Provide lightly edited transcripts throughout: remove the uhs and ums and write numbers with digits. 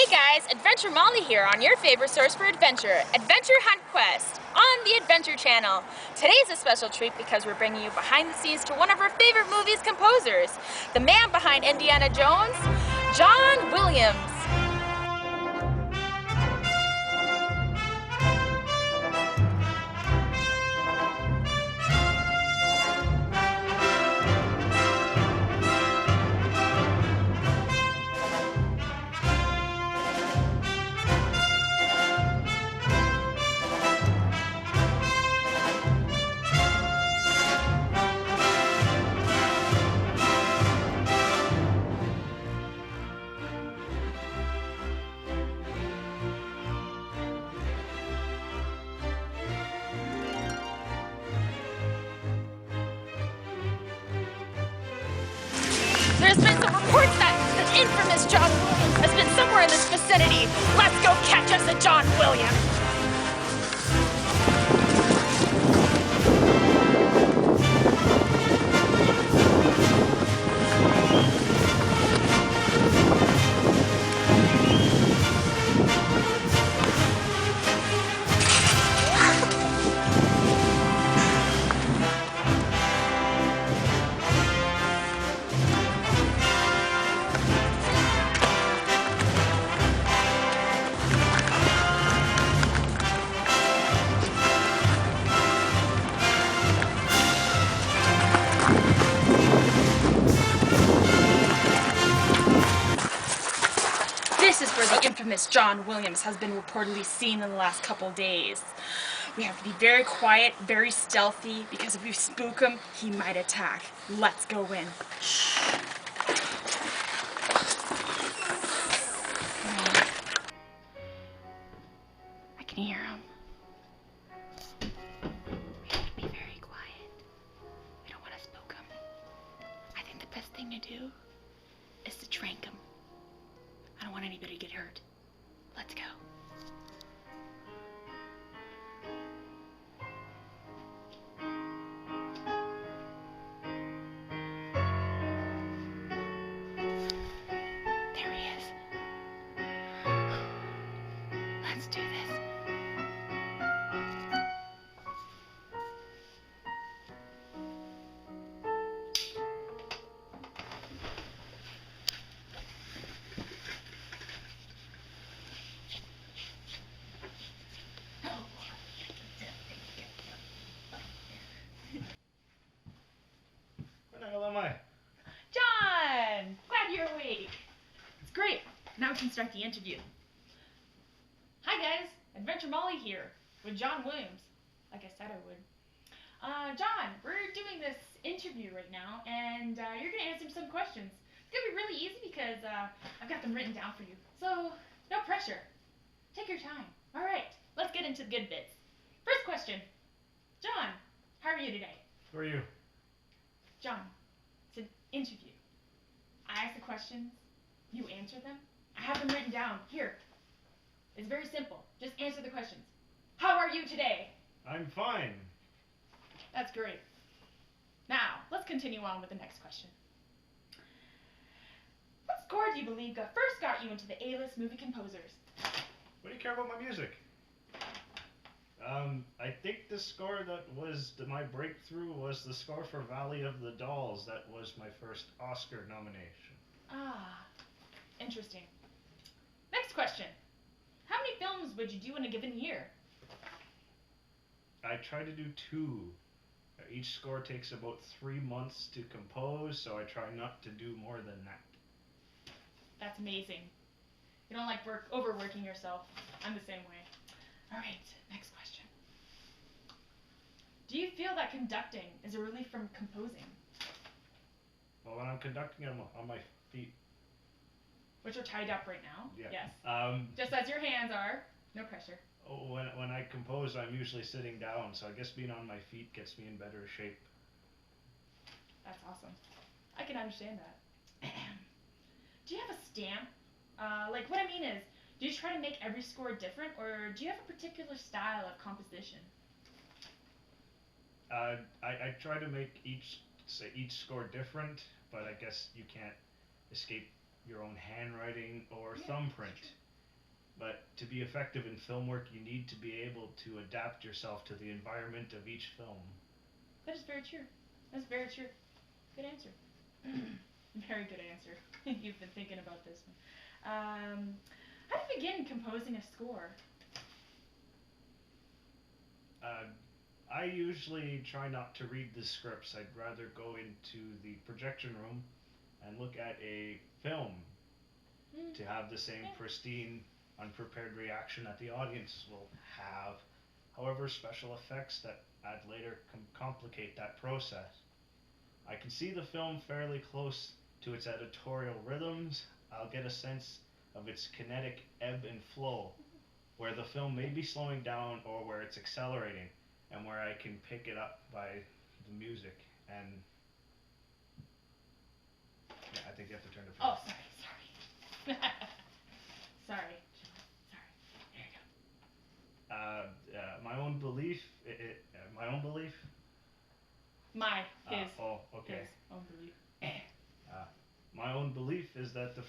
Hey guys, Adventure Molly here on your favorite source for adventure, Adventure Hunt Quest, on the Adventure Channel. Today's a special treat because we're bringing you behind the scenes to one of our favorite movies composers, the man behind Indiana Jones, John Williams. There's been some reports that the infamous John Williams has been somewhere in this vicinity. Let's go catch us a John Williams. This is where the infamous John Williams has been reportedly seen in the last couple days. We have to be very quiet, very stealthy, because if we spook him, he might attack. Let's go in. I can hear him. We have to be very quiet. We don't want to spook him. I think the best thing to do is to trank him. I don't want anybody to get hurt. Let's go. There he is. Let's do this. Where the hell am I? John! Glad you're awake. It's great. Now we can start the interview. Hi guys, Adventure Molly here with John Williams. Like I said I would. John, we're doing this interview right now, and you're going to answer some questions. It's going to be really easy because I've got them written down for you. So, no pressure. Take your time. All right, let's get into the good bits. First question. John, how are you today? Who are you? John, it's an interview. I ask the questions, you answer them. I have them written down. Here. It's very simple. Just answer the questions. How are you today? I'm fine. That's great. Now, let's continue on with the next question. What score do you believe first got you into the A-list movie composers? What do you care about my music? I think the score that was my breakthrough was the score for Valley of the Dolls. That was my first Oscar nomination. Ah, interesting. Next question. How many films would you do in a given year? I try to do 2. Each score takes about 3 months to compose, so I try not to do more than that. That's amazing. You don't like overworking yourself. I'm the same way. All right, next question. Do you feel that conducting is a relief from composing? Well, when I'm conducting, I'm on my feet. Which are tied up right now? Yeah. Yes. Just as your hands are. No pressure. When I compose, I'm usually sitting down, so I guess being on my feet gets me in better shape. That's awesome. I can understand that. Do you have a stamp? What I mean is, do you try to make every score different, or do you have a particular style of composition? I try to make each score different, but I guess you can't escape your own handwriting or thumbprint. But to be effective in film work, you need to be able to adapt yourself to the environment of each film. That is very true. That's very true. Good answer. Very good answer. You've been thinking about this one. How do you begin composing a score? I usually try not to read the scripts. I'd rather go into the projection room and look at a film to have the same pristine, unprepared reaction that the audience will have. However, special effects that add later complicate that process. I can see the film fairly close to its editorial rhythms. I'll get a sense of its kinetic ebb and flow, where the film may be slowing down or where it's accelerating, and where I can pick it up by the music. And yeah, I think you have to turn it. Oh, sorry. Sorry. There you go. My own belief. My own belief. His. Oh, okay. His own belief. My own belief is that the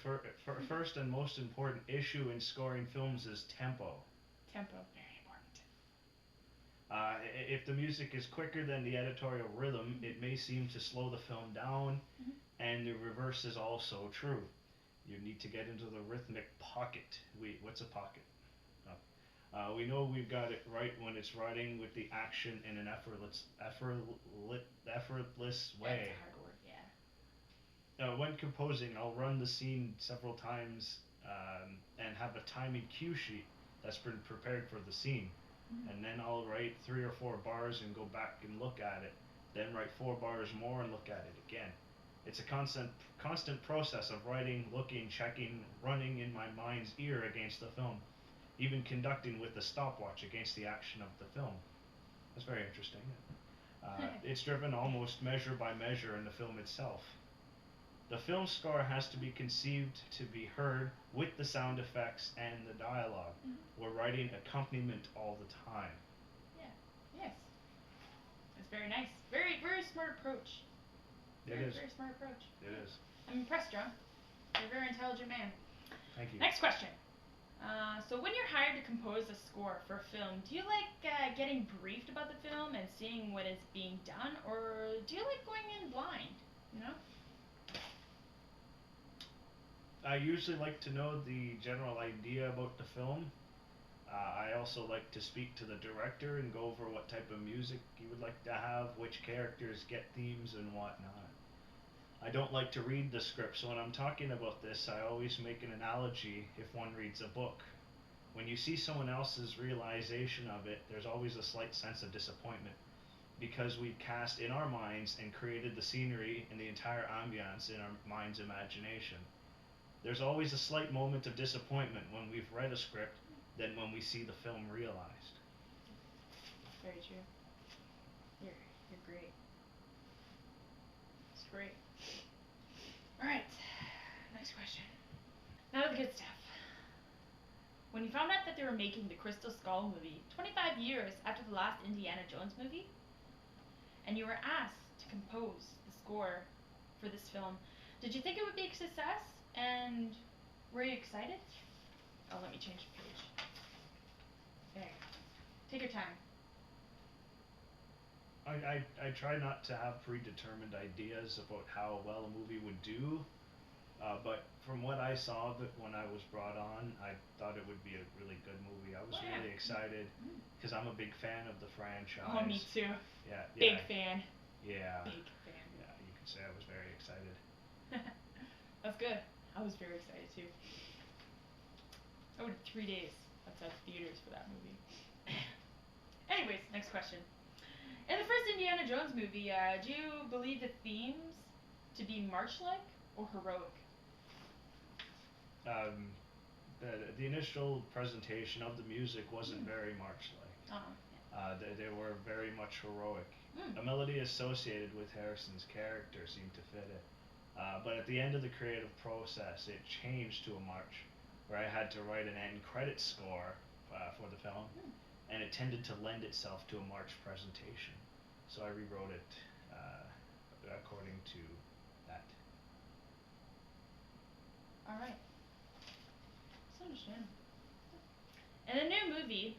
first and most important issue in scoring films is tempo. Tempo, very important. If the music is quicker than the editorial rhythm, it may seem to slow the film down, and the reverse is also true. You need to get into the rhythmic pocket. What's a pocket? We know we've got it right when it's riding with the action in an effortless way. That's a hard word, yeah. When composing, I'll run the scene several times and have a timing cue sheet that's been prepared for the scene. And then I'll write 3 or 4 bars and go back and look at it. Then write 4 bars more and look at it again. It's a constant process of writing, looking, checking, running in my mind's ear against the film, even conducting with a stopwatch against the action of the film. That's very interesting. It's driven almost measure by measure in the film itself. The film score has to be conceived to be heard with the sound effects and the dialogue. We're writing accompaniment all the time. Yeah. Yes. That's very nice. Very, very smart approach. Very smart approach. It is. I'm impressed, John. You're a very intelligent man. Thank you. Next question. So when you're hired to compose a score for a film, do you like getting briefed about the film and seeing what is being done, or do you like going in blind? You know? I usually like to know the general idea about the film. I also like to speak to the director and go over what type of music he would like to have, which characters get themes and whatnot. I don't like to read the script, so when I'm talking about this, I always make an analogy if one reads a book. When you see someone else's realization of it, there's always a slight sense of disappointment, because we've cast in our minds and created the scenery and the entire ambiance in our mind's imagination. There's always a slight moment of disappointment when we've read a script than when we see the film realized. Very true. You're great. It's great. Alright, next question. Now to the good stuff. When you found out that they were making the Crystal Skull movie 25 years after the last Indiana Jones movie, and you were asked to compose the score for this film, did you think it would be a success? And were you excited? Oh, let me change the page. There. Take your time. I try not to have predetermined ideas about how well a movie would do, but from what I saw of it when I was brought on, I thought it would be a really good movie. I was really excited because I'm a big fan of the franchise. Oh, me too. Yeah. Big fan. Yeah. Big fan. Yeah, you could say I was very excited. That's good. I was very excited too. I waited 3 days outside the theaters for that movie. Anyways, next question. In the first Indiana Jones movie, do you believe the themes to be march-like or heroic? The initial presentation of the music wasn't very march-like. They were very much heroic. A melody associated with Harrison's character seemed to fit it. But at the end of the creative process, it changed to a march, where I had to write an end credit score for the film, and it tended to lend itself to a march presentation. So I rewrote it according to that. Alright. That's understandable. In the new movie,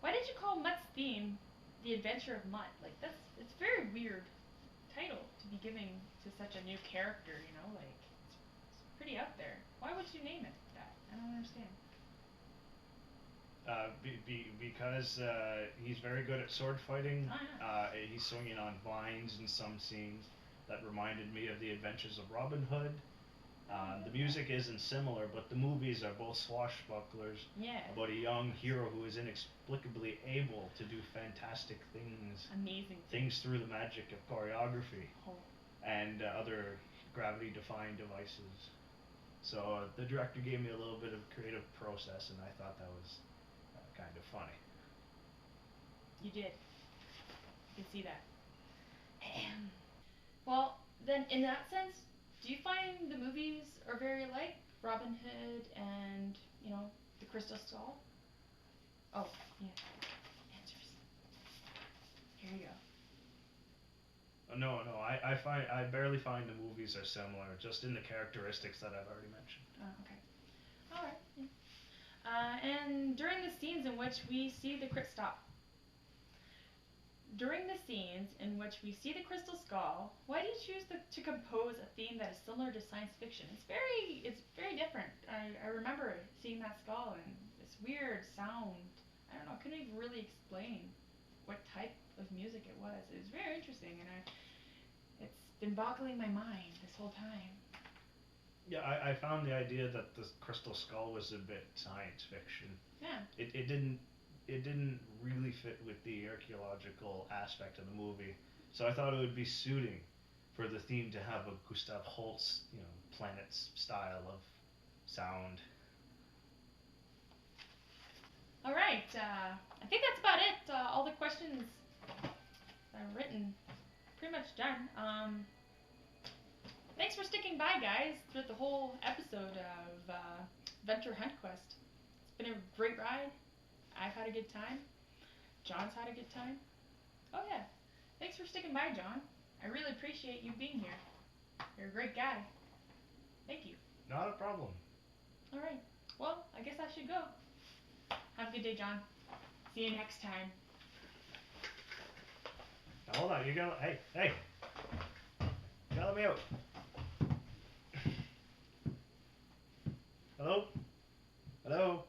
why did you call Mutt's theme The Adventure of Mutt? Like, it's a very weird title to be giving to such a new character, you know? Like, it's pretty out there. Why would you name it that? I don't understand. Because he's very good at sword fighting. Oh, yeah. He's swinging on vines in some scenes that reminded me of the Adventures of Robin Hood. The music isn't similar, but the movies are both swashbucklers Yeah. about a young hero who is inexplicably able to do fantastic things. Amazing. Things through the magic of choreography Oh. and other gravity-defying devices. So the director gave me a little bit of creative process, and I thought that was kind of funny. You did. You can see that. Well, then, in that sense, do you find the movies are very alike? Robin Hood and, you know, The Crystal Skull? Oh, yeah. Answers. Here you go. No, I barely find the movies are similar, just in the characteristics that I've already mentioned. Oh, okay. All right. Yeah. And during the scenes in which we see the Crystal Skull, why do you choose to compose a theme that is similar to science fiction? It's very different. I remember seeing that skull and this weird sound. I don't know. I couldn't even really explain what type of music it was. It was very interesting, and it's been boggling my mind this whole time. Yeah, I found the idea that the Crystal Skull was a bit science fiction. Yeah. It didn't really fit with the archaeological aspect of the movie, so I thought it would be suiting for the theme to have a Gustav Holst, planets style of sound. All right. I think that's about it. All the questions I've written, pretty much done. Thanks for sticking by, guys, throughout the whole episode of Adventure Hunt Quest. It's been a great ride. I've had a good time. John's had a good time. Oh, yeah. Thanks for sticking by, John. I really appreciate you being here. You're a great guy. Thank you. Not a problem. All right. Well, I guess I should go. Have a good day, John. See you next time. Now, hold on, hey, you gotta let me out. Hello?